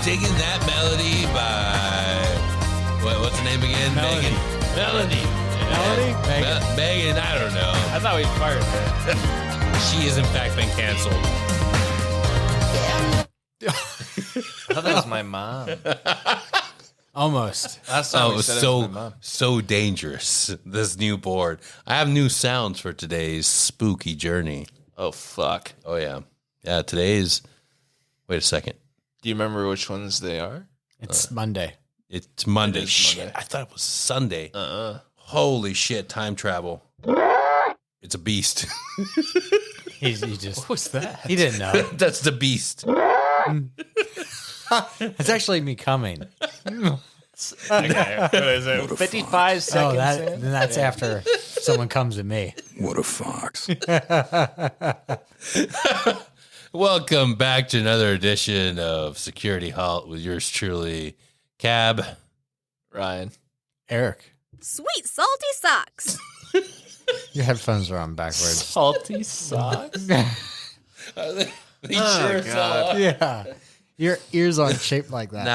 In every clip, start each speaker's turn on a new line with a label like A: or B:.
A: digging that melody by what's the name again?
B: Melody.
A: Megan. Melody.
B: Melody?
A: Megan, I don't know.
B: I thought we fired her.
A: She has in fact been canceled.
C: I thought that was my mom.
B: Almost.
C: Last time
A: Oh,
C: we
A: it was
C: said it was my mom.
A: so dangerous, this new board. I have new sounds for today's spooky journey.
C: Oh, fuck.
A: Oh, yeah. Yeah, today's... Wait a second.
C: Do you remember which ones they are?
B: It's Monday.
A: It's Monday.
C: It is
A: Shit,
C: Monday.
A: I thought it was Sunday.
C: Uh-uh.
A: Holy shit, time travel. It's a beast.
B: He just.
C: What was that?
B: He didn't know.
A: That's the beast.
B: It's actually me coming.
C: Okay. What is it? 55 seconds
B: Oh,
C: in?
B: then that's after someone comes to me.
D: What a fox.
A: Welcome back to another edition of Security Halt with yours truly, Cab.
C: Ryan.
B: Eric,
E: Sweet salty socks.
B: your headphones are on backwards.
C: Salty socks?
A: These shirts
C: God.
A: are-
B: Yeah. Your ears aren't shaped like that.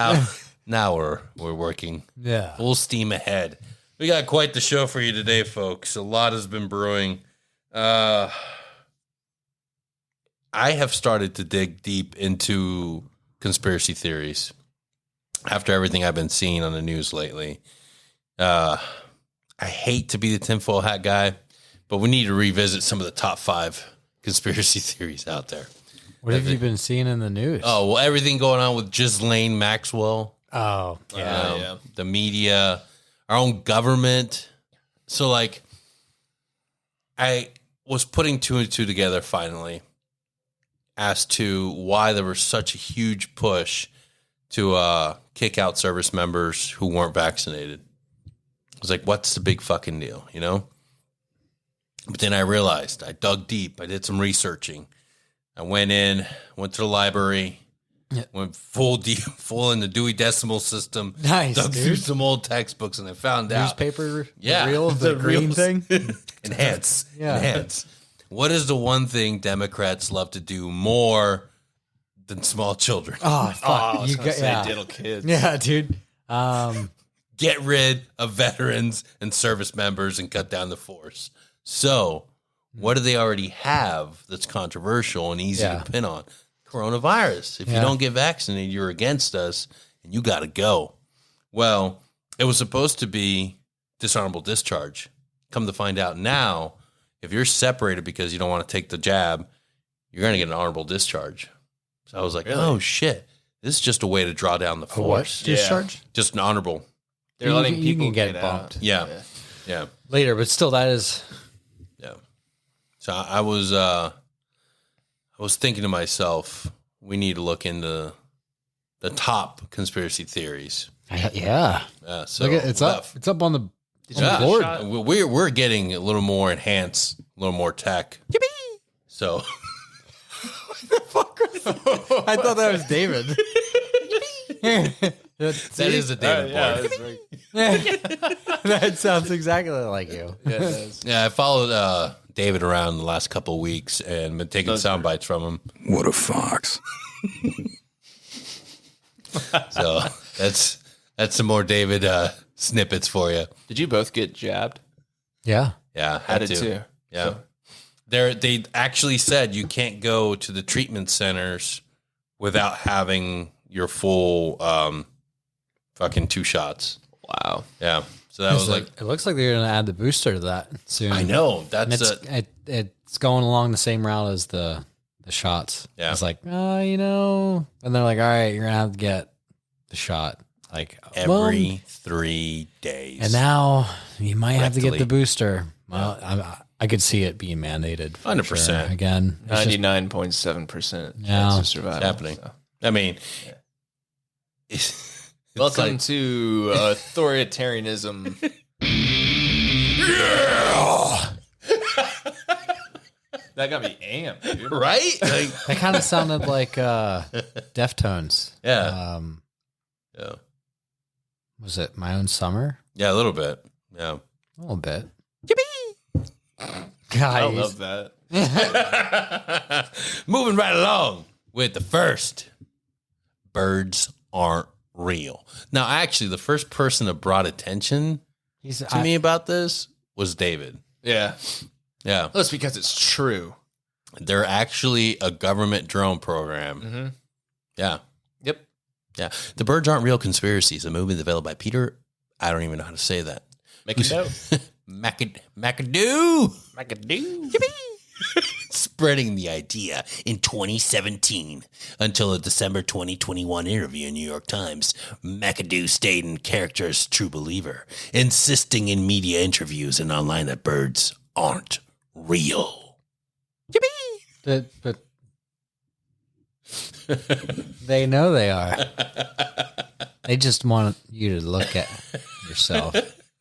A: Now we're working
B: Yeah.
A: full steam ahead. We got quite the show for you today, folks. A lot has been brewing. I have started to dig deep into conspiracy theories after everything I've been seeing on the news lately. I hate to be the tinfoil hat guy, but we need to revisit some of the top 5 conspiracy theories out there.
B: What have you been seeing in the news?
A: Oh, well, everything going on with Ghislaine Maxwell.
B: Oh, yeah.
A: The media, our own government. So, like, I was putting 2 and 2 together finally as to why there was such a huge push to kick out service members who weren't vaccinated. I was like, what's the big fucking deal, you know? But then I realized, I dug deep, I did some researching. I went to the library, went full in the Dewey Decimal System.
B: Nice,
A: Dug
B: dude.
A: through some old textbooks, and I found out.
B: Newspaper
A: Yeah,
B: reel, the green
A: reels.
B: thing.
A: Enhance.
B: Yeah.
A: Enhance. What is the one thing Democrats love to do more than small children?
B: Oh, fuck.
C: I was
B: You
C: gonna
B: got,
C: say
B: yeah.
C: diddle kids.
B: Yeah, dude.
A: Get rid of veterans and service members and cut down the force. So, what do they already have that's controversial and easy
B: Yeah.
A: to pin on? Coronavirus. If you
B: Yeah.
A: don't get vaccinated, you're against us and you got to go. Well, it was supposed to be dishonorable discharge. Come to find out now, if you're separated because you don't want to take the jab, you're going to get an honorable discharge. So I was like,
C: Really?
A: oh, shit. This is just a way to draw down the
B: What?
A: force.
B: Discharge?
A: Just an honorable.
C: They're
B: You
C: letting
B: can- you
C: people
B: can get
C: out.
B: bumped.
A: Yeah. Yeah.
B: Later, but still, that is.
A: Yeah. So I was thinking to myself, we need to look into the top conspiracy theories.
B: Yeah.
A: So
B: Look at it's up. It's up on the,
C: Did
B: on
C: you
B: the
C: get
B: board.
C: shot?
A: We're getting a little more enhanced, a little more tech. Yippee! So
B: I thought that was David.
A: that is a David
C: Yeah,
A: board.
C: that's right.
B: That sounds exactly like you.
C: Yeah, it does.
A: Yeah, I followed David around the last couple of weeks and been taking
C: Those
A: sound
C: are-
A: bites from him.
D: What a fox.
A: So that's some more David snippets for you.
C: Did you both get jabbed?
B: Yeah.
A: Yeah,
C: I did too.
A: Yeah. They actually said you can't go to the treatment centers without having your full fucking 2 shots.
C: Wow.
A: Yeah. So that was like,
B: it looks like they're going to add the booster to that soon.
A: I know.
B: And
A: That's
B: it's going along the same route as the shots.
A: Yeah.
B: It's like, you know, and they're like, all right, you're going to have to get the shot. Like
A: every 3 days.
B: and now you might have to get
A: Rectally.
B: the booster. Well, I could see it being mandated. for
A: 100%.
B: sure. Again, it's just-
C: 99.7%
B: Yeah.
C: chance of survival.
A: It's happening.
C: So.
A: I mean, it's
C: Welcome
A: like-
C: to authoritarianism. That got me amped, dude.
A: right? Like,
B: that kind of sounded like Deftones.
A: yeah. Yeah.
B: Was it My Own Summer?
A: Yeah, a little bit. Yeah.
B: A little bit.
C: I
B: Guys.
C: love that.
A: Moving right along with the first Birds aren't real. Now, actually, the first person that brought attention to me about this was David.
C: Yeah.
A: Yeah.
C: Well, that's because it's true.
A: They're actually a government drone program.
C: Mm-hmm.
A: Yeah.
C: Yep.
A: Yeah. The Birds Aren't Real Conspiracy is a movie developed by Peter. I don't even know how to say that.
C: McAdoo.
A: McAdoo.
C: McAdoo.
A: Spreading the idea in 2017 until a December 2021 interview in New York Times. McAdoo stayed in character as true believer, insisting in media interviews and online that birds aren't real.
B: But they know they are. They just want you to look at yourself.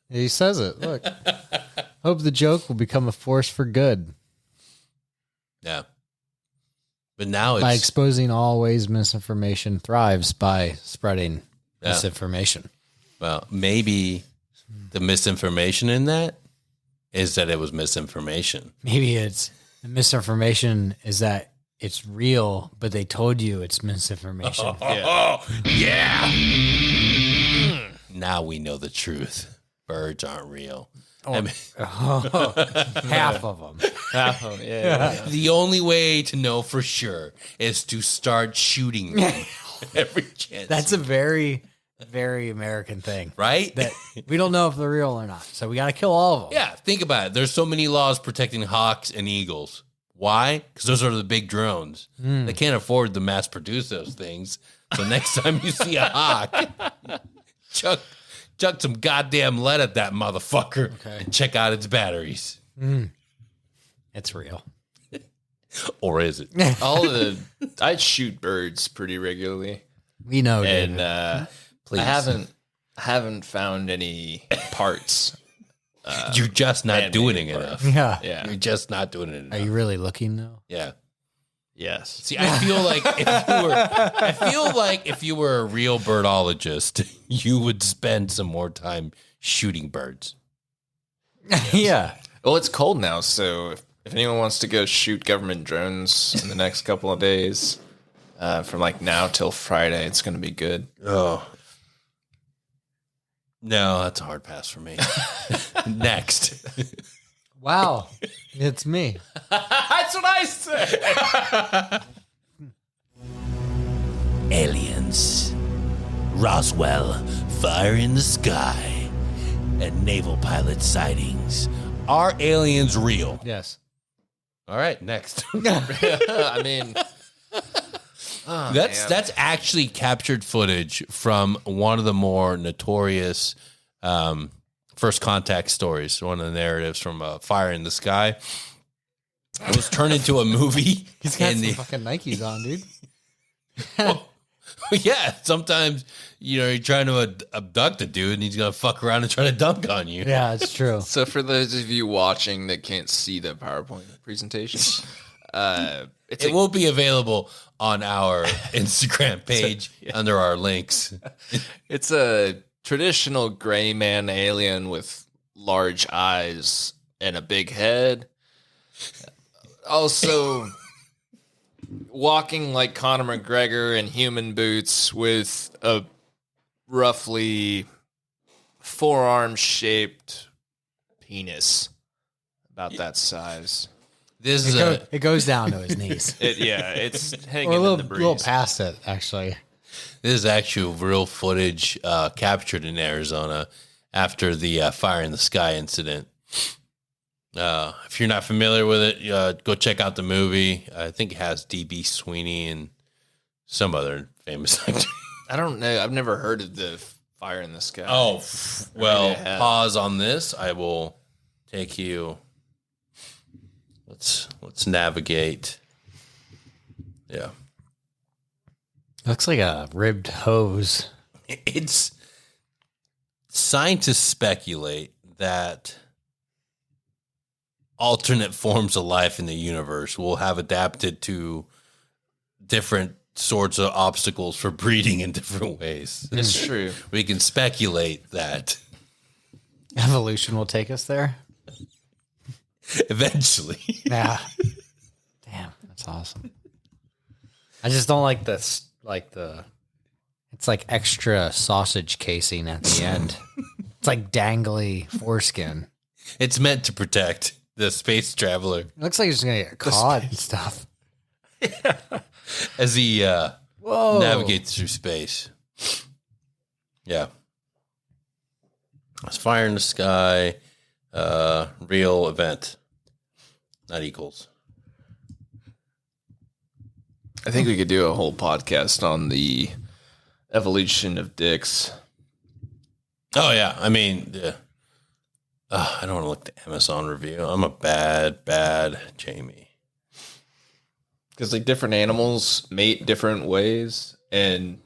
B: He says it. Look. Hope the joke will become a force for good.
A: Yeah. But now it's...
B: By exposing all ways misinformation thrives by spreading misinformation.
A: Well, maybe the misinformation in that is that it was misinformation.
B: Maybe it's the misinformation is that it's real, but they told you it's misinformation.
A: Yeah. Now we know the truth. Birds aren't real. I mean,
B: Half of them.
C: Yeah.
A: the only way to know for sure is to start shooting them every chance.
B: That's a very, very American thing.
A: right?
B: That we don't know if they're real or not. So we got to kill all of them.
A: Yeah, think about it. There's so many laws protecting hawks and eagles. Why? Because those are the big drones. They can't afford to mass produce those things. So next time you see a hawk, chuck some goddamn lead at that motherfucker and check out its batteries.
B: It's real.
A: Or is it?
C: I shoot birds pretty regularly,
B: We know,
C: and
B: David.
A: Please.
C: I haven't found any parts.
A: You're just not
C: man-made
A: doing it
C: bird.
A: enough.
B: Yeah.
C: Yeah.
A: You're just not doing it
B: Are
A: enough.
B: you really looking though?
A: Yeah.
C: Yes.
A: See, I feel like if you were a real birdologist, you would spend some more time shooting birds.
B: Yeah.
C: Well, it's cold now, so if anyone wants to go shoot government drones in the next couple of days, from like now till Friday, it's going to be good.
A: Oh. No, that's a hard pass for me. Next.
B: Wow. It's me.
C: That's what I said.
A: Aliens. Roswell, fire in the sky, and naval pilot sightings. Are aliens real?
B: Yes.
A: All right, next.
C: I mean,
A: That's actually captured footage from one of the more notorious first contact stories. One of the narratives from Fire in the Sky. It was turned into a movie.
B: He's got
A: in
B: some
A: the-
B: fucking Nikes on, dude.
A: yeah, sometimes you're trying to abduct a dude and he's gonna fuck around and try to dunk on you.
B: Yeah, it's true.
C: so for those of you watching that can't see the PowerPoint presentation,
A: It will be available on our Instagram page under our links.
C: it's a traditional gray man alien with large eyes and a big head. Also, walking like Conor McGregor in human boots with a roughly forearm-shaped penis, about that size.
A: This is a
B: It goes down to his knees.
C: It's hanging
B: Or a
C: in the
B: little
C: breeze.
B: past it, actually.
A: this is actual real footage captured in Arizona after the Fire in the Sky incident. If you're not familiar with it, go check out the movie. I think it has D.B. Sweeney and some other famous actor.
C: I don't know. I've never heard of the Fire in the Sky.
A: Oh, well,
C: Maybe I have.
A: pause on this. I will take you. Let's navigate. Yeah.
B: Looks like a ribbed hose.
A: It's scientists speculate that alternate forms of life in the universe will have adapted to different sorts of obstacles for breeding in different ways.
C: It's true.
A: We can speculate that
B: Evolution will take us there.
A: eventually.
B: Yeah. Damn, that's awesome. I just don't like this. Like the It's like extra sausage casing at the end. It's like dangly foreskin.
A: It's meant to protect the space traveler
B: It looks like he's gonna get caught and stuff.
A: as he
B: Whoa!
A: navigates through space. Yeah. It's fire in the sky. Real event. Not equals.
C: I think we could do a whole podcast on the evolution of dicks.
A: Oh, yeah. I mean, I don't want to look at the Amazon review. I'm a bad Jamie.
C: Because like different animals mate different ways, and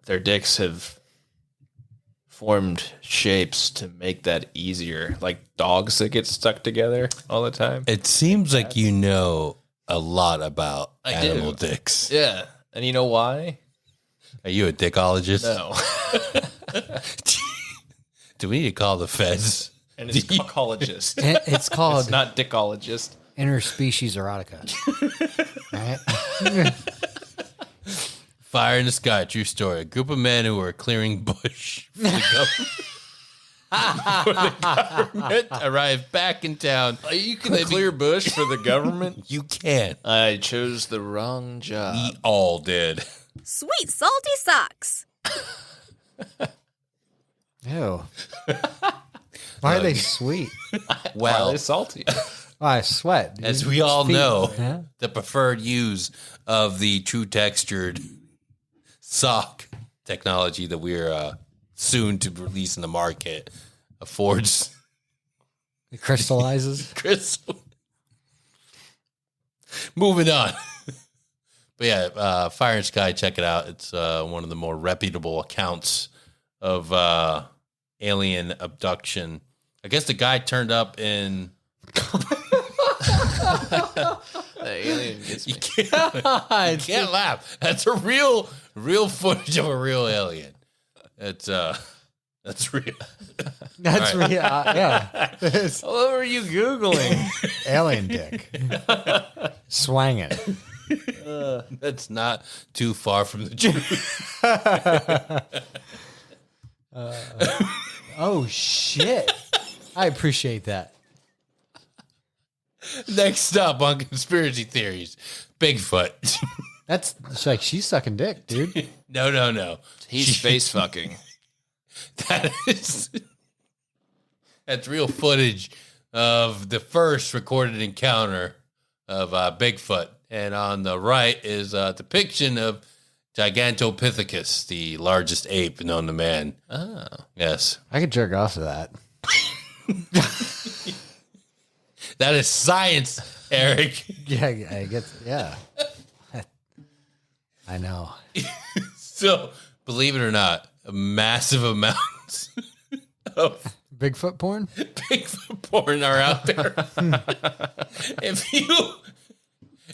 C: their dicks have formed shapes to make that easier. Like dogs that get stuck together all the time.
A: It seems like you know a lot about
C: I
A: animal
C: do.
A: dicks.
C: Yeah. And you know why?
A: Are you a dickologist?
C: No.
A: Do we need to call the feds?
C: And it's cockologist.
B: It's called
C: It's not dickologist.
B: interspecies erotica. Right?
A: Fire in the sky, true story. A group of men who were clearing bush for the government arrived back in town.
C: You can clear bush for the government?
A: You can't.
C: I chose the wrong job.
A: We all did.
E: Sweet salty socks.
B: Ew. Why are they sweet?
A: Well,
C: it's salty.
B: Oh, I sweat. Dude.
A: as we all
B: Feet.
A: know,
B: Yeah.
A: the preferred use of the true textured sock technology that we're soon to release in the market affords
B: It crystallizes.
A: crystal. Moving on. But yeah, Fire and Sky, check it out. It's one of the more reputable accounts of alien abduction. I guess the guy turned up in...
C: The alien gets
A: You
C: me.
A: can't laugh. That's a real footage of a real alien. That's real.
B: That's real. Yeah. It's
C: What were you Googling?
B: alien dick. Swanging.
A: That's not too far from the truth.
B: Oh, shit. I appreciate that.
A: Next up on conspiracy theories, Bigfoot.
B: That's it's like she's sucking dick, dude.
A: No.
C: He's face fucking.
A: That's real footage of the first recorded encounter of Bigfoot. And on the right is a depiction of Gigantopithecus, the largest ape known to man.
C: Oh.
A: Yes.
B: I could jerk off to that.
A: That is science, Eric.
B: Yeah, I get. Yeah, I know.
A: So, believe it or not, massive amounts of
B: Bigfoot porn.
A: Bigfoot porn are out there. If you...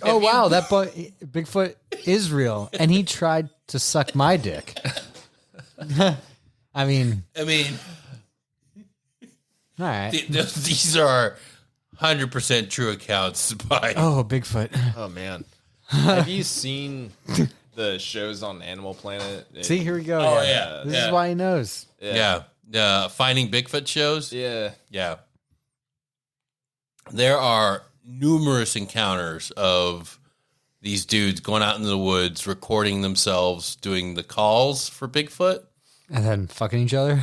B: Oh wow, that Bigfoot is real, and he tried to suck my dick. I mean,
A: I mean,
B: all right.
A: these are 100% true accounts by...
B: Oh, Bigfoot.
C: Oh man. Have you seen the shows on Animal Planet?
B: See, here we go.
A: Oh, yeah.
B: This
A: Yeah.
B: is why he knows.
A: Yeah. Finding Bigfoot shows.
C: Yeah.
A: Yeah. There are numerous encounters of these dudes going out into the woods, recording themselves, doing the calls for Bigfoot.
B: And then fucking each other.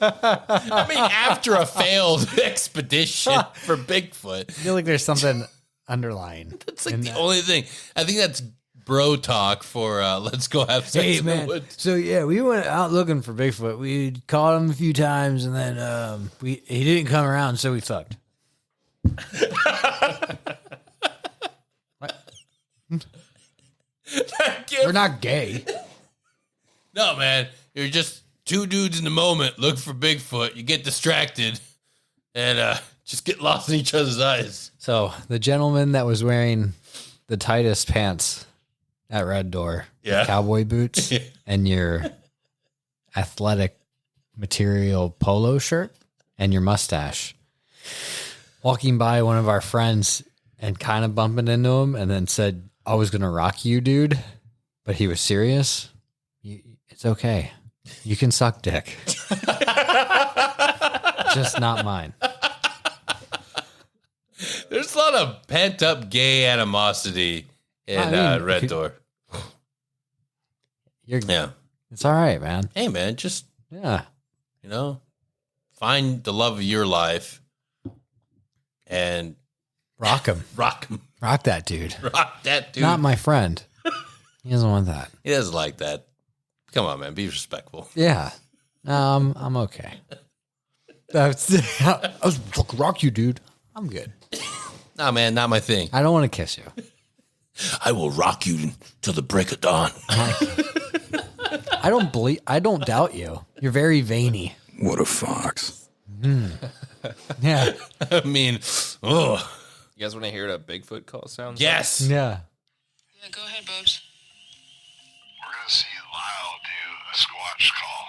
A: I mean, after a failed expedition for Bigfoot.
B: I feel like there's something underlying.
A: That's like the only thing. I think that's bro talk for let's go have sex
B: Hey
A: in
B: man,
A: the woods.
B: so yeah, we went out looking for Bigfoot. We caught him a few times, and then he didn't come around, so we fucked. What? We're not gay.
A: No, man. You're just two dudes in the moment. Look for Bigfoot. You get distracted and just get lost in each other's eyes.
B: So the gentleman that was wearing the tightest pants at Red Door,
A: Yeah.
B: cowboy boots, and your athletic material polo shirt, and your mustache, walking by one of our friends and kind of bumping into him, and then said, "I was gonna rock you, dude, but he was serious, it's okay. You can suck dick. Just not mine.
A: There's a lot of pent up gay animosity in Red Door. Yeah.
B: It's all right, man.
A: Hey, man, just,
B: Yeah.
A: find the love of your life and
B: Rock him.
A: rock him.
B: Rock that dude.
A: Rock that dude.
B: Not my friend. He doesn't want that.
A: He doesn't like that. Come on, man. Be respectful.
B: Yeah. I'm okay. I was fucking rock you, dude. I'm good.
A: Nah, man, not my thing.
B: I don't want to kiss you.
A: I will rock you till the break of dawn.
B: I don't doubt you. You're very veiny.
D: What a fox.
B: Yeah.
A: I mean, oh,
C: You guys want to hear what a Bigfoot call sounds
A: yes.
B: Yeah.
F: Yeah, go ahead, Bubs.
G: We're gonna see Lyle do a squatch call.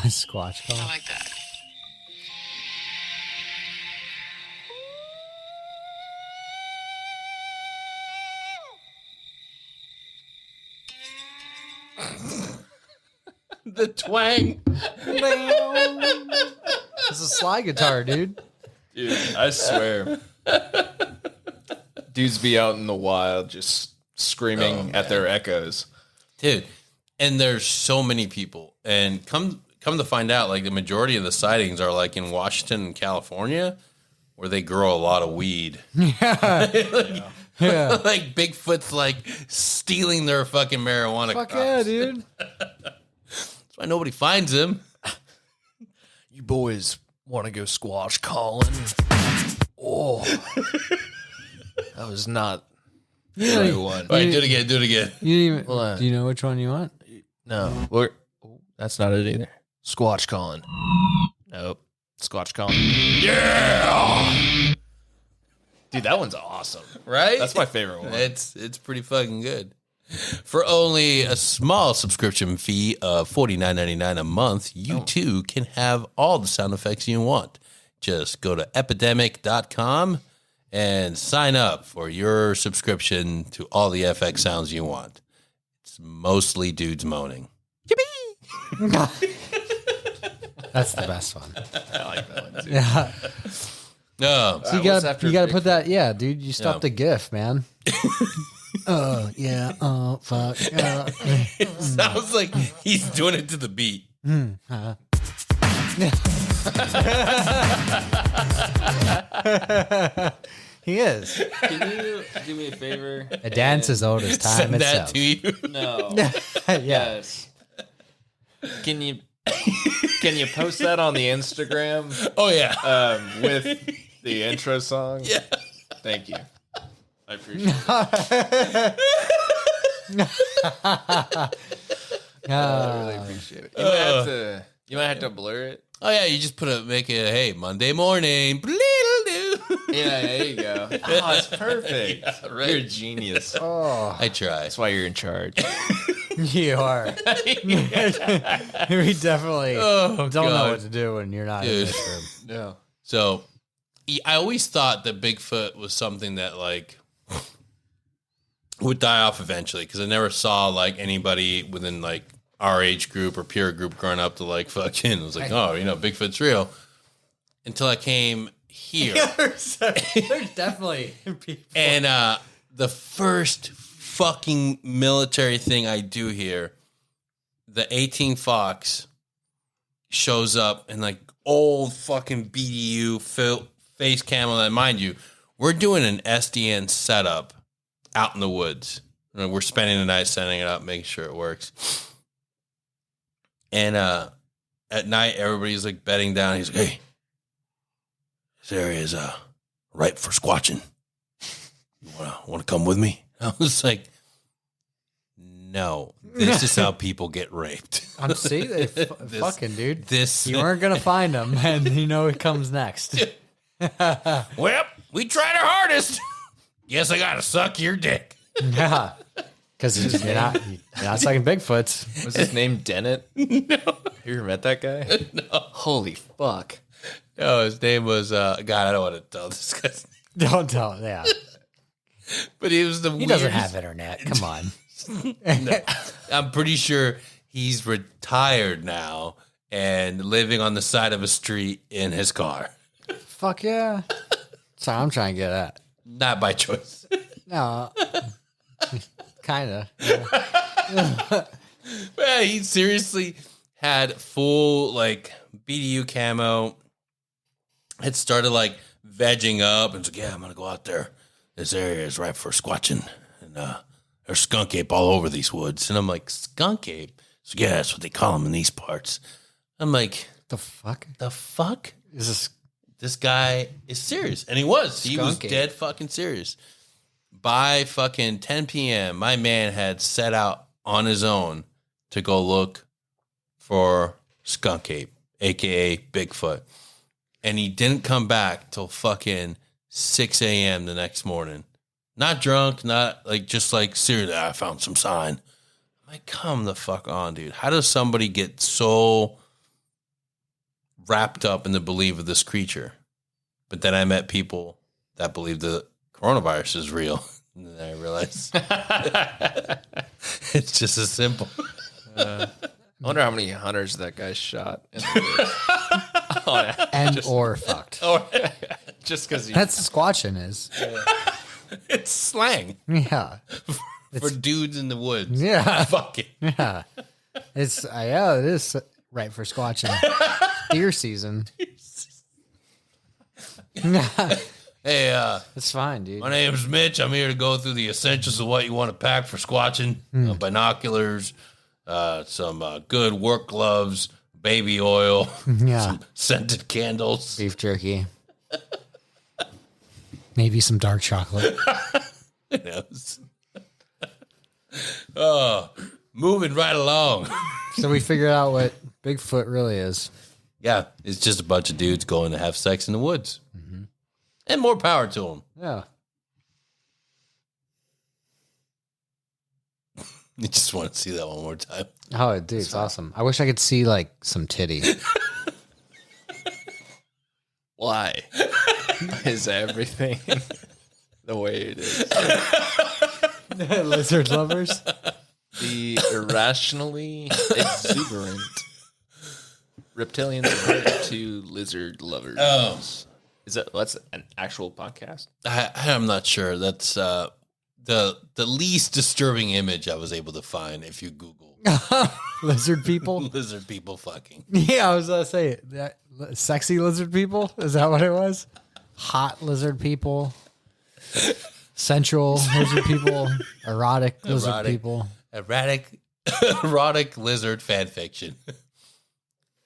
B: Nice squatch
F: I
B: call.
F: like that.
A: The twang.
B: It's a slide guitar, dude.
C: like? Dude, I swear. Dudes be out in the wild just screaming at their echoes.
A: Dude, and there's so many people. And come to find out, like the majority of the sightings are like in Washington and California, where they grow a lot of weed.
B: Yeah.
A: Like Bigfoot's like stealing their fucking marijuana.
B: Fuck
A: crops.
B: yeah, dude.
A: That's why nobody finds him.
C: You boys want to go squash calling? Oh. That was not the right one.
A: All right, do it again. Do it again.
B: You didn't
C: Hold on.
B: even, do you know which one you want?
C: No. That's not it either. Squatch calling. Nope. Squatch calling.
A: Yeah.
C: Dude, that one's awesome.
A: Right?
C: That's my favorite one.
A: It's pretty fucking good. For only a small subscription fee of $49.99 a month, you too can have all the sound effects you want. Just go to epidemic.com and sign up for your subscription to all the FX sounds you want. It's mostly dudes moaning.
B: That's the best one.
C: I like that one too.
B: Yeah.
A: No.
B: So you
C: what's
B: gotta
C: after
B: put that. Yeah, dude. You stopped the GIF, man. Oh yeah. Oh fuck.
A: Sounds like he's doing it to the beat.
B: He is.
C: Can you do me a favor?
B: A dance is old as time
A: Send that
B: itself.
A: to you.
C: No.
B: Yeah.
C: Yes. Can you post that on the Instagram
A: Oh, yeah.
C: with the intro song?
A: Yeah.
C: Thank you. I appreciate it. I really appreciate it. You might have to blur it.
A: Oh, yeah. You just make it, hey, Monday morning.
C: Yeah, there you go. Oh, it's perfect.
A: right.
C: You're a genius.
B: Oh,
A: I try.
C: That's why you're in charge.
B: you are. We definitely don't know what to do when you're not in
A: Dude.
B: this room.
C: No.
A: So, I always thought that Bigfoot was something that, like, would die off eventually because I never saw, like, anybody within, like, our age group or peer group growing up to, like, fucking, it was like, oh, Bigfoot's real. Until I came here.
B: There's definitely people.
A: And the first fucking military thing I do here, the 18 Fox shows up in like old fucking BDU face cam. And mind you, we're doing an SDN setup out in the woods. We're spending the night setting it up, making sure it works. And at night, everybody's like bedding down. He's like, hey, this area is ripe for squatching. You want to come with me? I was like, no, this is how people get raped.
B: I'm see they fucking dude.
A: This
B: You weren't gonna find him, and you know it comes next.
A: well, we tried our hardest. Guess I gotta suck your dick.
B: Yeah, because you're not sucking Bigfoots.
C: Was his name Dennett? No. You ever met that guy?
A: No,
C: Holy fuck.
A: no, his name was God. I don't want to tell this guy,
B: Don't tell. Yeah,
A: but he was the
B: he doesn't have internet. Come on.
A: I'm pretty sure he's retired now and living on the side of a street in his car.
B: Fuck yeah. That's what I'm trying to get at.
A: Not by choice.
B: No. Kind of. Yeah.
A: Man, he seriously had full like BDU camo. Had started like vegging up and was like, yeah, I'm gonna go out there. This area is ripe for squatching, and there's skunk ape all over these woods. And I'm like, skunk ape? So yeah, that's what they call them in these parts. I'm like,
B: The fuck?
A: the fuck?
B: Is
A: This guy is serious, and he was. He was
B: Skunk ape.
A: dead fucking serious. By fucking 10 p.m., my man had set out on his own to go look for skunk ape, aka Bigfoot. And he didn't come back till fucking 6 a.m. the next morning. Not drunk, not like just like seriously, I found some sign. I'm like, come the fuck on, dude. How does somebody get so wrapped up in the belief of this creature? But then I met people that believe the coronavirus is real. And then I realized it's just as simple.
C: I wonder how many hunters that guy shot. In the woods.
B: and or fucked.
C: Just because he.
B: That's squatching is.
A: It's slang
B: Yeah.
A: for dudes in the woods.
B: Yeah.
A: Fuck it.
B: Yeah. It's yeah, it is right for squatching. Deer season.
A: Hey,
B: It's fine, dude.
A: my name's Mitch. I'm here to go through the essentials of what you want to pack for squatching. Binoculars, some good work gloves, baby oil,
B: Yeah.
A: some scented candles.
B: Beef jerky. Maybe some dark chocolate.
A: Who knows? Oh, moving right along.
B: So we figured out what Bigfoot really is.
A: Yeah, it's just a bunch of dudes going to have sex in the woods. And more power to them.
B: Yeah.
A: You just want to see that one more time.
B: Oh, dude, it's awesome. I wish I could see like some titty.
C: Why is everything the way it is?
B: Lizard lovers.
C: The irrationally exuberant reptilians compared to lizard lovers.
A: Oh.
C: That's an actual podcast?
A: I'm not sure. That's the least disturbing image I was able to find if you Google
B: Lizard people.
A: lizard people fucking.
B: Yeah, I was gonna say that. Sexy lizard people. Is that what it was? Hot lizard people. Sensual lizard people. Erotic lizard people.
A: Erotic lizard fan fiction.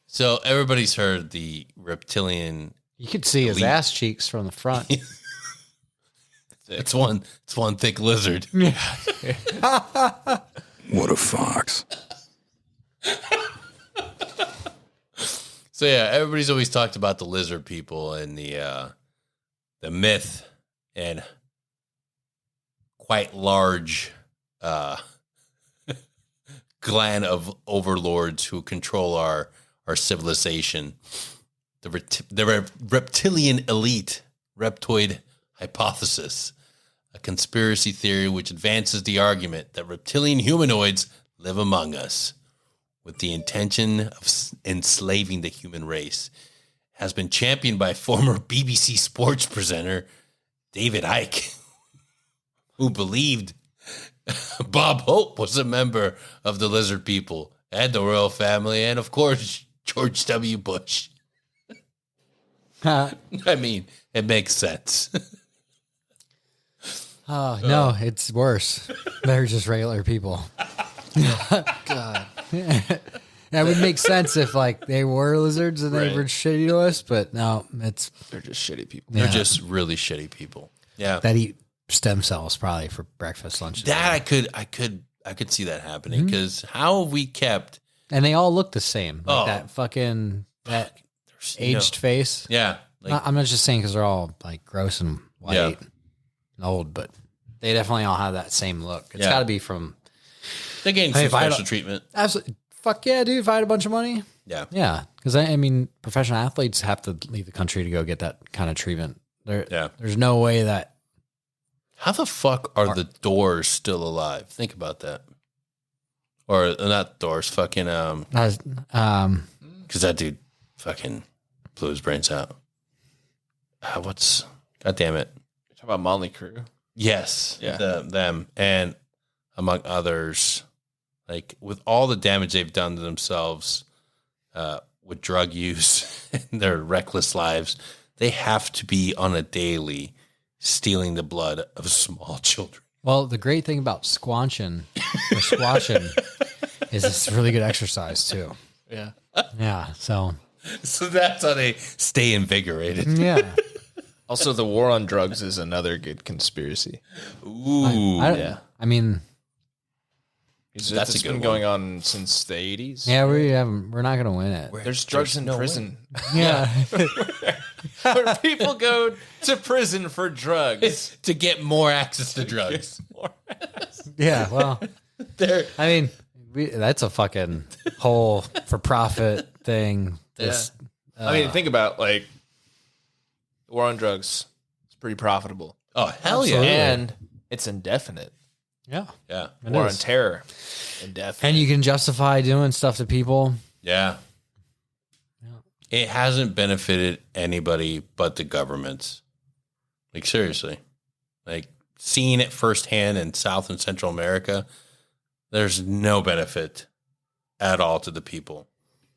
A: So everybody's heard the reptilian.
B: You could see his ass cheeks from the front.
A: It's one thick lizard.
D: What a fox.
A: So yeah, everybody's always talked about the lizard people and the myth and quite large clan of overlords who control our civilization. The reptilian elite, reptoid hypothesis, a conspiracy theory which advances the argument that reptilian humanoids live among us with the intention of enslaving the human race, has been championed by former BBC sports presenter David Icke, who believed Bob Hope was a member of the lizard people and the royal family, and of course, George W. Bush. I mean, it makes sense.
B: Oh, no, it's worse. They're just regular people. God. That would make sense if like they were lizards and they
C: Right.
B: were shitty to us, but no, it's
C: They're just shitty people.
A: They're just really shitty people. Yeah.
B: that eat stem cells probably for breakfast, lunch. and
A: That
B: dinner.
A: I could see that happening because how have we kept
B: And they all look the same. Like
A: Oh.
B: that fucking that
A: you know,
B: aged face.
A: yeah, like
B: I'm not just saying because they're all like gross and white
A: Yeah.
B: and old, but they definitely all have that same look. It's
A: Yeah.
B: got to be from
A: they're getting
B: Hey,
A: some
B: if I
A: special
B: don't-
A: treatment.
B: absolutely. Fuck yeah, dude! If I had a bunch of money,
A: Yeah,
B: yeah, because I mean, professional athletes have to leave the country to go get that kind of treatment.
A: Yeah.
B: There's no way that
A: How the fuck are the Doors still alive? Think about that. Or not Doors, fucking because that dude fucking blew his brains out. God damn it.
C: You're talking about Motley Crue?
A: Yes.
C: Yeah.
A: Them and among others, like with all the damage they've done to themselves with drug use and their reckless lives, they have to be on a daily stealing the blood of small children.
B: Well, the great thing about squashing is it's really good exercise too.
C: Yeah.
B: Yeah. So
A: that's how they stay invigorated.
B: yeah.
C: Also, the war on drugs is another good conspiracy.
A: Ooh.
C: Yeah.
B: I mean,
A: That's
C: it's
A: a good
C: been
A: one.
C: going on since the 80s.
B: yeah, we're not gonna win it.
C: There's drugs in prison.
B: Yeah.
C: Where people go to prison for drugs.
A: To get more access to drugs.
B: Yeah. Well, I mean, that's a fucking whole for profit thing. This,
C: I mean, think about like the war on drugs. It's pretty profitable.
A: Oh, hell yeah.
C: And it's indefinite.
B: yeah.
A: Yeah.
B: It
C: War on
B: is.
C: terror. Indefinite.
B: And you can justify doing stuff to people.
A: Yeah. It hasn't benefited anybody but the governments. Like, seriously. Like, seeing it firsthand in South and Central America, there's no benefit at all to the people.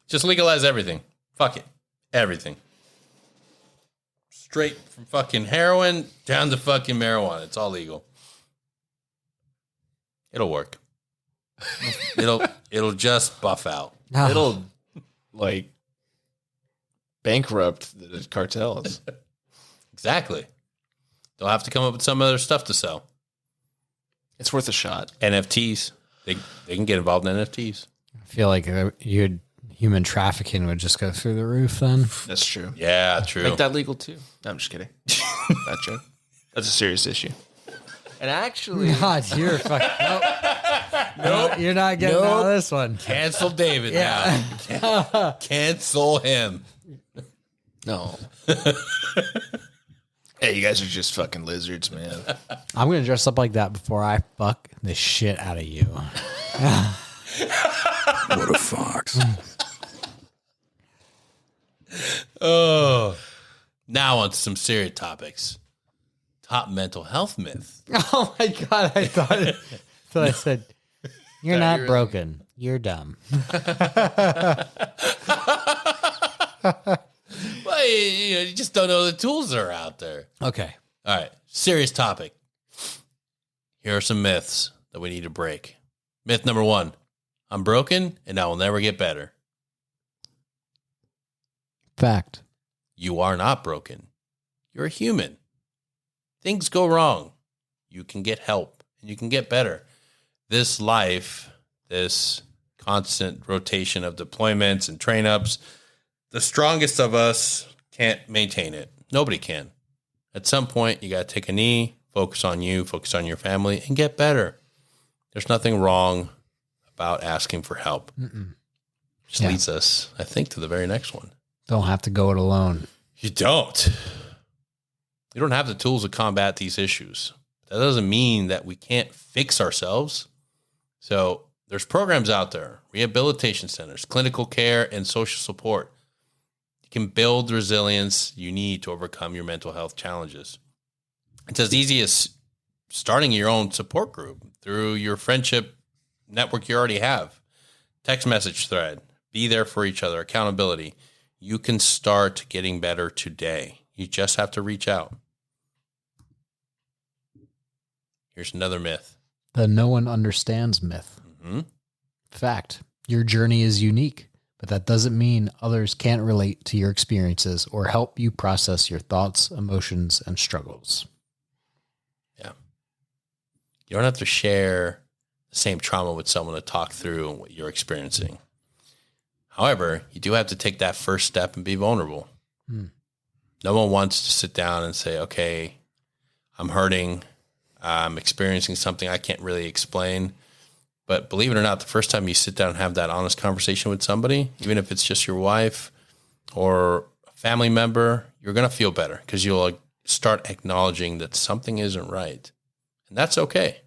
A: Just legalize everything. Fuck it. Everything. Straight from fucking heroin down to fucking marijuana. It's all legal. It'll work. It'll just buff out.
B: Ah,
C: It'll like bankrupt the cartels.
A: Exactly. They'll have to come up with some other stuff to sell.
C: It's worth a shot.
A: NFTs. They can get involved in NFTs.
B: I feel like human trafficking would just go through the roof then.
C: That's true.
A: Yeah, true.
C: Make that legal too. No, I'm just kidding. That joke. That's a serious issue. And actually,
B: God, you're fucking. Nope. You're not getting out of this one.
A: Cancel David now. Cancel him.
C: no. Hey, you guys are just fucking lizards, man.
B: I'm going to dress up like that before I fuck the shit out of you.
D: What a fox.
A: Oh. Now on to some serious topics. Top mental health myth.
B: Oh my God. I thought I said, you're not broken. You're dumb.
A: Well, you just don't know the tools that are out there.
B: Okay.
A: All right. Serious topic. Here are some myths that we need to break. Myth number 1. I'm broken and I will never get better.
B: Fact.
A: You are not broken. You're a human. Things go wrong. You can get help and you can get better. This life, this constant rotation of deployments and train ups, the strongest of us can't maintain it. Nobody can. At some point, you got to take a knee, focus on you, focus on your family, and get better. There's nothing wrong about asking for help. Which leads us, I think, to the very next one.
B: Don't have to go it alone.
A: You don't. You don't have the tools to combat these issues. That doesn't mean that we can't fix ourselves. So there's programs out there, rehabilitation centers, clinical care, and social support. You can build the resilience you need to overcome your mental health challenges. It's as easy as starting your own support group through your friendship network you already have. Text message thread. Be there for each other. Accountability. You can start getting better today. You just have to reach out. Here's another myth.
B: The no one understands myth.
A: Mm-hmm.
B: Fact. Your journey is unique, but that doesn't mean others can't relate to your experiences or help you process your thoughts, emotions, and struggles.
A: Yeah. You don't have to share the same trauma with someone to talk through what you're experiencing. However, you do have to take that first step and be vulnerable. No one wants to sit down and say, okay, I'm hurting. I'm experiencing something I can't really explain. But believe it or not, the first time you sit down and have that honest conversation with somebody, even if it's just your wife or a family member, you're going to feel better because you'll start acknowledging that something isn't right. And that's okay.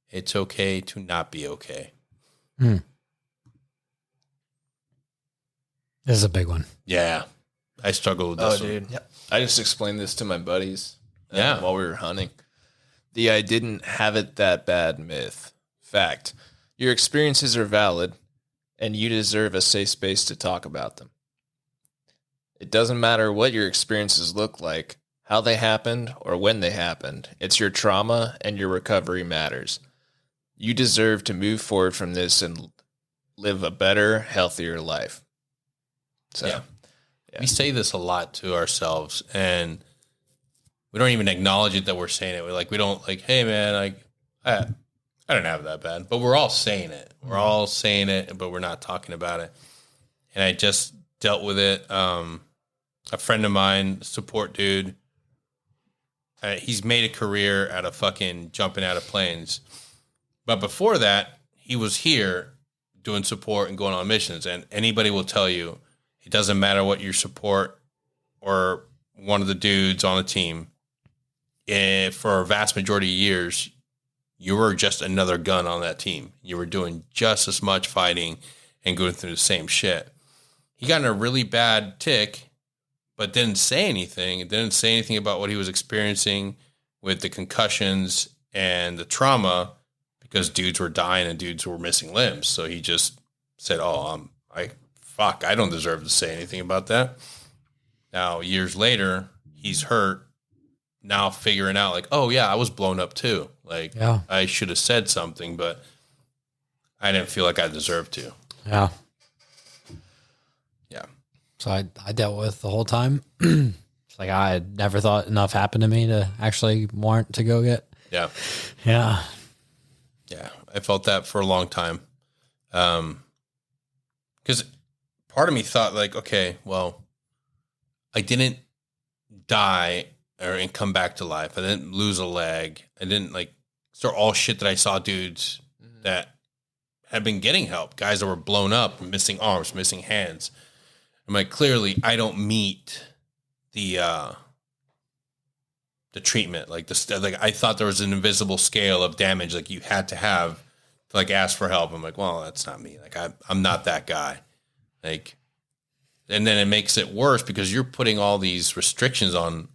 A: It's okay to not be okay.
B: This is a big one.
A: Yeah. I struggle with this one.
C: Dude. Yep. I just explained this to my buddies
A: Yeah.
C: while we were hunting. The I didn't have it that bad myth. Fact. Your experiences are valid, and you deserve a safe space to talk about them. It doesn't matter what your experiences look like, how they happened, or when they happened. It's your trauma, and your recovery matters. You deserve to move forward from this and live a better, healthier life. So,
A: Yeah. We say this a lot to ourselves, and we don't even acknowledge it that we're saying it. We don't like, hey man, I didn't have it that bad, but we're all saying it. We're all saying it, but we're not talking about it. And I just dealt with it. A friend of mine, support dude, he's made a career out of fucking jumping out of planes. But before that, he was here doing support and going on missions. And anybody will tell you, it doesn't matter what your support or one of the dudes on the team. For a vast majority of years, you were just another gun on that team. You were doing just as much fighting and going through the same shit. He got in a really bad tick, but didn't say anything. It didn't say anything about what he was experiencing with the concussions and the trauma, because dudes were dying and dudes were missing limbs. So he just said, I don't deserve to say anything about that. Now, years later, he's hurt. Now figuring out like, oh yeah, I was blown up too. Like I should have said something, but I didn't feel like I deserved to.
B: Yeah.
A: Yeah.
B: So I dealt with the whole time. It's like I had never thought enough happened to me to actually warrant to go get.
A: Yeah.
B: Yeah.
A: Yeah. I felt that for a long time. Because part of me thought like, okay, well, I didn't die and come back to life. I didn't lose a leg. I didn't start all shit that I saw dudes that had been getting help, guys that were blown up, missing arms, missing hands. I'm like, clearly I don't meet the treatment. I thought there was an invisible scale of damage like you had to have to ask for help. I'm like, well, that's not me. I'm not that guy. And then it makes it worse because you're putting all these restrictions on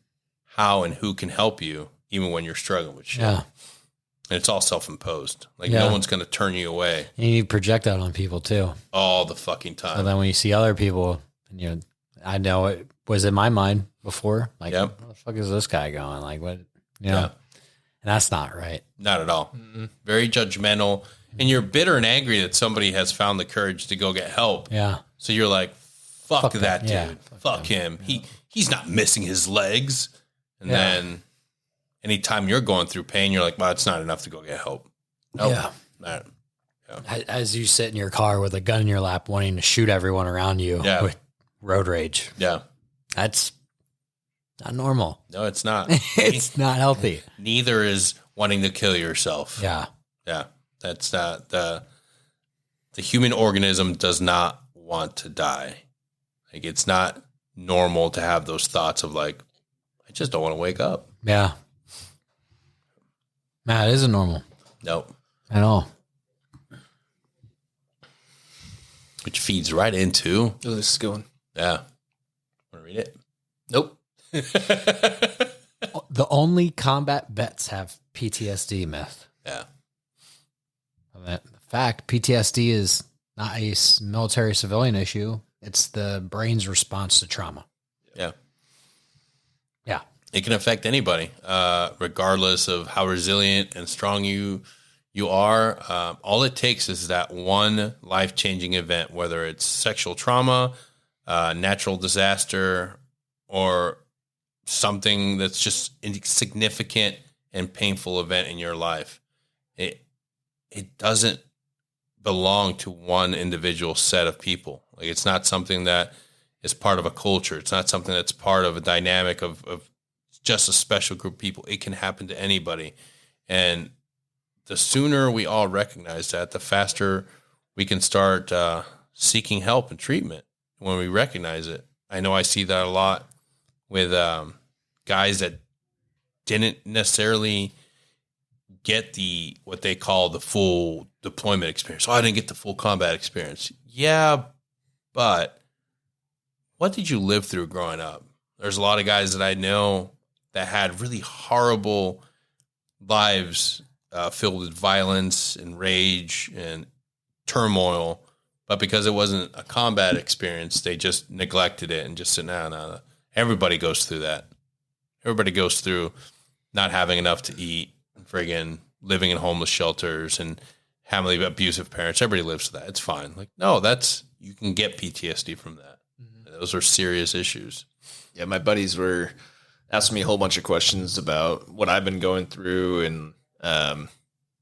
A: how and who can help you, even when you're struggling with shit. Yeah. And it's all self-imposed. No one's going to turn you away.
B: And you project that on people too.
A: All the fucking time.
B: So then when you see other people, and I know it was in my mind before, where the fuck is this guy going? What, and that's not right.
A: Not at all. Mm-hmm. Very judgmental. And you're bitter and angry that somebody has found the courage to go get help.
B: Yeah.
A: So you're like, fuck that dude. Yeah, fuck him.
B: Yeah.
A: He's not missing his legs. And then anytime you're going through pain, you're like, well, it's not enough to go get help. Nope. Yeah.
B: As you sit in your car with a gun in your lap wanting to shoot everyone around you with road rage.
A: Yeah.
B: That's not normal.
A: No, it's not.
B: It's not healthy.
A: Neither is wanting to kill yourself.
B: Yeah.
A: Yeah. That's not the human organism does not want to die. It's not normal to have those thoughts of I just don't want to wake up.
B: Yeah. Man, it isn't normal.
A: Nope.
B: At all.
A: Which feeds right into.
C: Oh, this is a good one.
A: Yeah. Want to read it?
C: Nope.
B: The only combat vets have PTSD myth.
A: Yeah.
B: In fact, PTSD is not a military civilian issue. It's the brain's response to trauma.
A: Yeah.
B: Yeah.
A: It can affect anybody, regardless of how resilient and strong you are. All it takes is that one life-changing event, whether it's sexual trauma, natural disaster, or something that's just a significant and painful event in your life. It doesn't belong to one individual set of people. It's not something that is part of a culture. It's not something that's part of a dynamic of just a special group of people. It can happen to anybody. And the sooner we all recognize that, the faster we can start seeking help and treatment when we recognize it. I know I see that a lot with guys that didn't necessarily get what they call the full deployment experience. Oh, I didn't get the full combat experience. Yeah, but what did you live through growing up? There's a lot of guys that I know that had really horrible lives filled with violence and rage and turmoil, but because it wasn't a combat experience, they just neglected it and just said, no. Everybody goes through that. Everybody goes through not having enough to eat, friggin' living in homeless shelters and having abusive parents. Everybody lives with that. It's fine. Like, no, you can get PTSD from that. Mm-hmm. Those are serious issues.
C: Yeah, my buddies were asking me a whole bunch of questions about what I've been going through and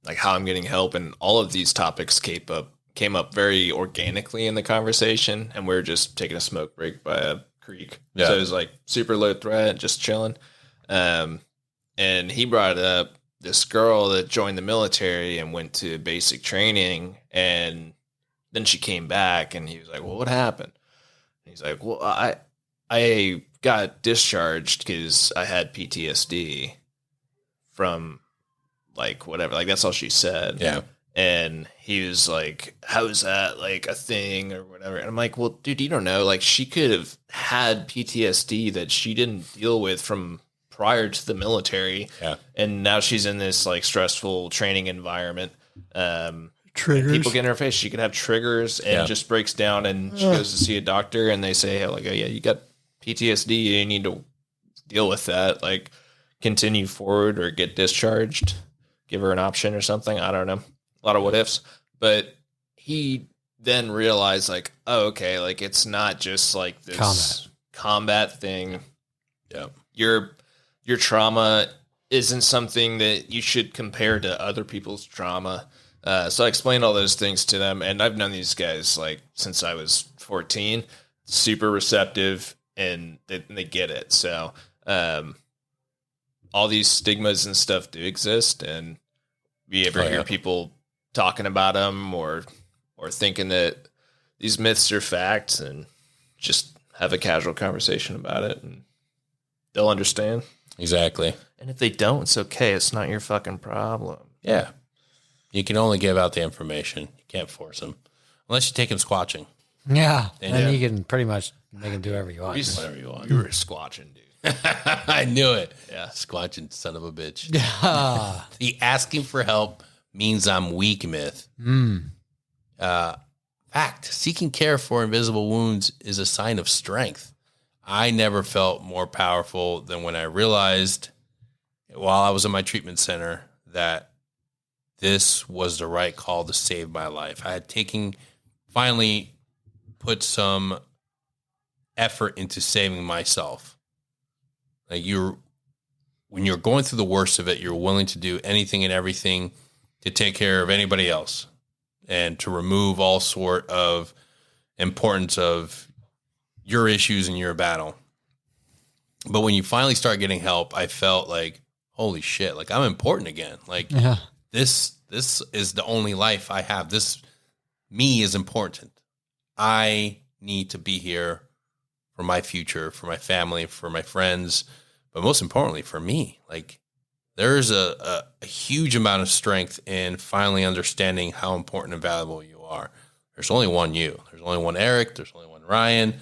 C: like how I'm getting help, and all of these topics came up very organically in the conversation, and we were just taking a smoke break by a creek. Yeah. So it was like super low threat, just chilling. And he brought up this girl that joined the military and went to basic training, and then she came back, and he was like, well, what happened? And he's like, well, I got discharged because I had PTSD from like whatever. Like, that's all she said.
A: Yeah.
C: And he was like, how is that like a thing or whatever? And I'm like, well, dude, you don't know. Like, she could have had PTSD that she didn't deal with from prior to the military. Yeah. And now she's in this like stressful training environment. Triggers. People get in her face. She could have triggers and just breaks down, and she goes to see a doctor, and they say, like, oh, yeah, you got PTSD. You need to deal with that. Like, continue forward or get discharged. Give her an option or something. I don't know. A lot of what ifs. But he then realized, like, oh, okay, like, it's not just like this combat thing. Yeah. Your trauma isn't something that you should compare to other people's trauma. So I explained all those things to them, and I've known these guys like since I was 14, super receptive, and they get it. So all these stigmas and stuff do exist, and you ever hear people talking about them or thinking that these myths are facts, and just have a casual conversation about it, and they'll understand.
A: Exactly.
C: And if they don't, it's okay. It's not your fucking problem.
A: Yeah. You can only give out the information. You can't force them. Unless you take them squatching.
B: Yeah. Then you can pretty much make them do whatever you want.
A: Whatever you want.
C: You were squatching, dude.
A: I knew it.
C: Yeah.
A: Squatching son of a bitch.
B: Yeah.
A: The asking for help means I'm weak myth. Fact. Seeking care for invisible wounds is a sign of strength. I never felt more powerful than when I realized while I was in my treatment center that this was the right call to save my life. I had finally put some effort into saving myself. Like, when you're going through the worst of it, you're willing to do anything and everything to take care of anybody else and to remove all sort of importance of your issues in your battle. But when you finally start getting help, I felt like, holy shit, like, I'm important again. Like, this is the only life I have. Me is important. I need to be here for my future, for my family, for my friends, but most importantly for me. Like, there's a huge amount of strength in finally understanding how important and valuable you are. There's only one you. There's only one Eric. There's only one Ryan.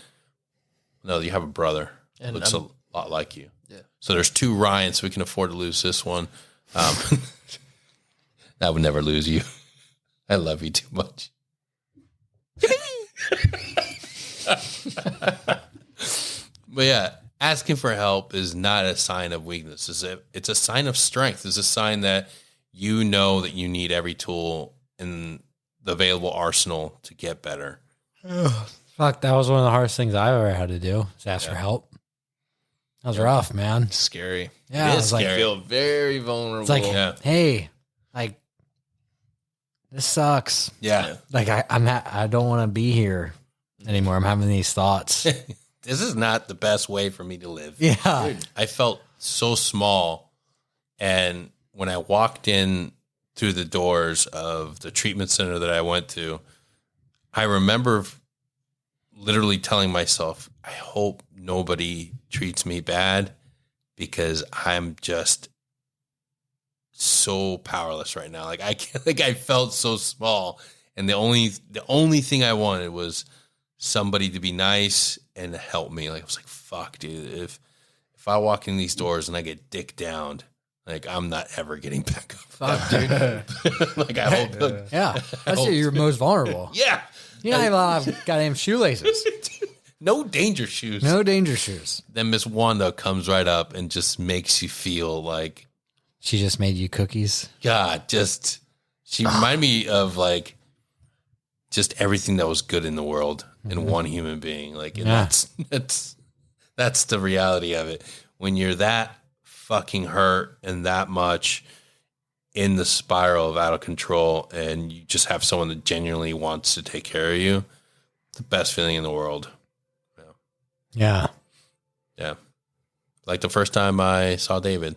A: No, you have a brother. And looks a lot like you. Yeah. So there's two Ryans, so we can afford to lose this one. I would never lose you. I love you too much. But yeah, asking for help is not a sign of weakness. It's a sign of strength. It's a sign that you know that you need every tool in the available arsenal to get better.
B: Fuck, that was one of the hardest things I've ever had to do, is ask for help. That was rough, man.
C: It's scary.
B: Yeah,
C: it is scary. I feel very vulnerable.
B: It's like, hey, like, this sucks.
A: Yeah.
B: Like, I don't want to be here anymore. I'm having these thoughts.
A: This is not the best way for me to live.
B: Yeah.
A: Dude, I felt so small. And when I walked in through the doors of the treatment center that I went to, I remember literally telling myself, I hope nobody treats me bad because I'm just so powerless right now. Like I can't, like I felt so small, and the only thing I wanted was somebody to be nice and help me. Like I was like, fuck, dude, if I walk in these doors and I get dick downed, like I'm not ever getting back up.
B: Fuck, dude.
A: Like I hope.
B: Yeah, that's you're most vulnerable.
A: Yeah.
B: You don't have goddamn shoelaces.
A: No danger shoes.
B: No danger shoes.
A: Then Miss Wanda comes right up and just makes you feel like,
B: She just made you cookies.
A: God, she reminded me of like just everything that was good in the world in one human being. Like, and that's the reality of it. When you're that fucking hurt and that much in the spiral of out of control, and you just have someone that genuinely wants to take care of you, the best feeling in the world.
B: Yeah.
A: Yeah. Like the first time I saw David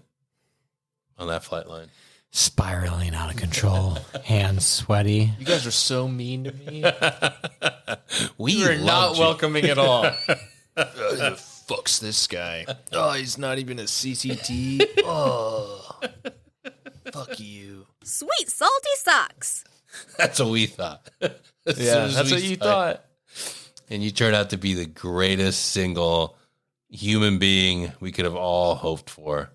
A: on that flight line.
B: Spiraling out of control. Hands sweaty.
C: You guys are so mean to me.
A: We
C: You're
A: loved
C: not
A: you.
C: welcoming at all. Who the fuck's this guy? Oh, he's not even a CCT. Oh, fuck you.
E: Sweet salty socks.
A: That's what we thought. As soon as
C: That's
A: we
C: what you
A: saw it.
C: thought.
A: And you turned out to be the greatest single human being we could have all hoped for.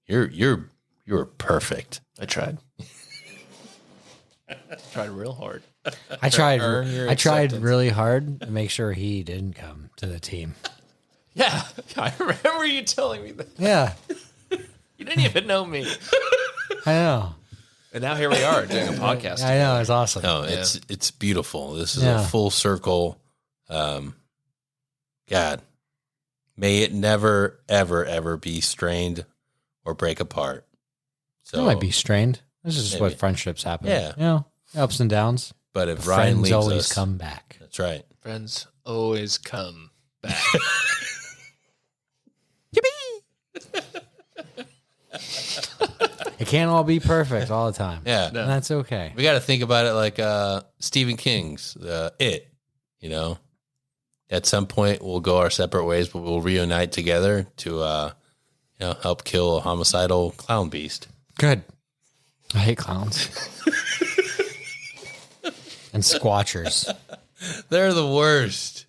A: You're perfect.
C: I tried. Tried real hard.
B: I tried
C: earn your
B: I tried
C: acceptance.
B: really hard to make sure he didn't come to the team.
C: Yeah, I remember you telling me that.
B: Yeah.
C: You didn't even know me.
B: I know.
C: And now here we are doing a podcast.
B: I know, it's awesome.
A: No, it's beautiful. This is
B: Yeah.
A: a full circle. God, may it never, ever, ever be strained or break apart. So
B: It might be strained. This is just
A: Maybe.
B: what friendships happen.
A: Yeah.
B: You know, ups and downs.
A: But if Ryan
B: Friends
A: leaves
B: always
A: us,
B: come back.
A: that's right.
C: Friends always come back.
B: It can't all be perfect all the time.
A: Yeah,
B: And that's okay.
A: we got to think about it like Stephen King's It. You know, at some point we'll go our separate ways, but we'll reunite together to help kill a homicidal clown beast.
B: Good. I hate clowns. And squatchers.
A: They're the worst.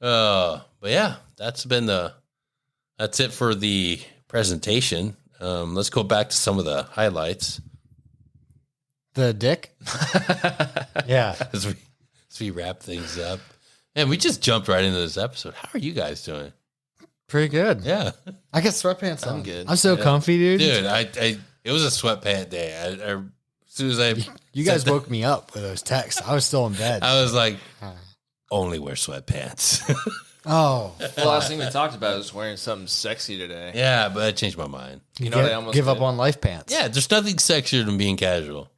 A: But yeah, that's it for the presentation. Let's go back to some of the highlights
B: The dick? Yeah.
A: as we wrap things up. And we just jumped right into this episode. How are you guys doing?
B: Pretty good.
A: Yeah,
B: I got sweatpants on.
C: I'm good.
B: I'm so comfy, dude.
A: dude. It was a sweatpant day. As soon as
B: You guys woke me up with those texts. I was still in bed.
A: I was like, only wear sweatpants.
B: Oh.
C: The last thing we talked about was wearing something sexy today.
A: Yeah, but I changed my mind.
B: You
C: know, they almost
B: give up
C: did.
B: on life pants.
A: Yeah, there's nothing sexier than being casual.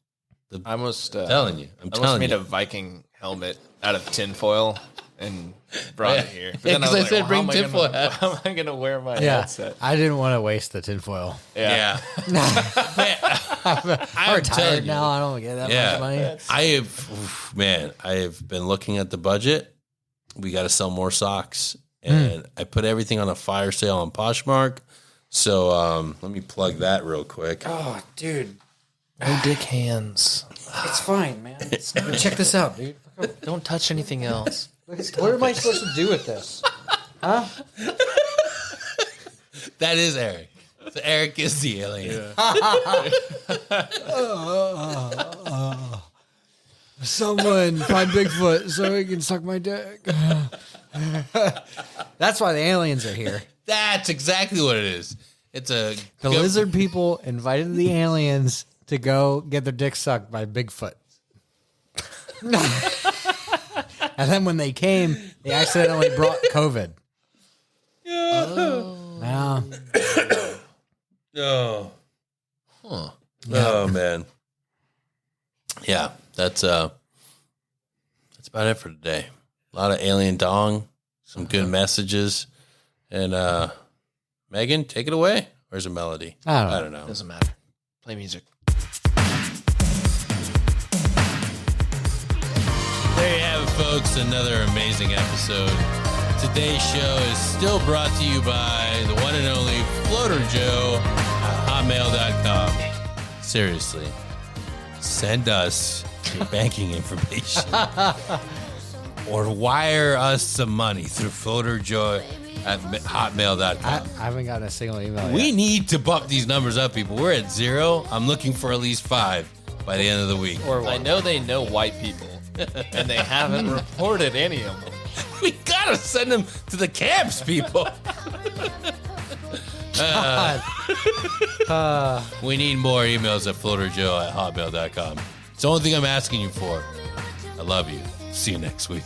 C: I almost
A: telling you. I'm
C: I almost
A: telling
C: made
A: you.
C: a Viking helmet out of tinfoil and brought it here. But
A: Yeah,
C: then
A: 'cause I said
C: how
A: bring
C: am
A: tinfoil
C: gonna-
A: hats.
C: How am I going to wear my
B: Yeah.
C: headset?
B: I didn't want to waste the tinfoil.
A: Yeah.
B: I'm
A: telling
B: retired
A: you.
B: now. I don't get that
A: Yeah.
B: much money.
A: I have been looking at the budget. We got to sell more socks. And I put everything on a fire sale on Poshmark. So let me plug that real quick.
B: Oh, dude.
C: No dick hands.
B: It's fine, man. Check this out, dude.
C: Don't touch anything else.
B: What am I supposed to do with this? Huh?
A: That is Eric. So Eric is the alien.
B: Someone find Bigfoot so he can suck my dick. That's why the aliens are here.
A: That's exactly what it is. It's a
B: The lizard people invited the aliens to go get their dick sucked by Bigfoot. And then when they came, they accidentally brought COVID. Yeah.
A: Oh. Huh. Oh man. Yeah, that's about it for today. A lot of alien dong, some good messages. And Megan, take it away. Where's the melody?
B: I don't
A: know.
C: Doesn't matter. Play music.
A: There you have it, folks. Another amazing episode. Today's show is still brought to you by the one and only Floater Joe at hotmail.com. seriously, send us your banking information or wire us some money through floaterjoy@hotmail.com.
B: I haven't gotten a single email
A: We
B: yet.
A: need to bump these numbers up, people. We're at 0. I'm looking for at least 5 by the end of the week.
C: I know they know white people, and they haven't reported any of them.
A: We gotta send them to the camps, people. We need more emails at floaterjoe@hotmail.com. It's the only thing I'm asking you for. I love you. See you next week.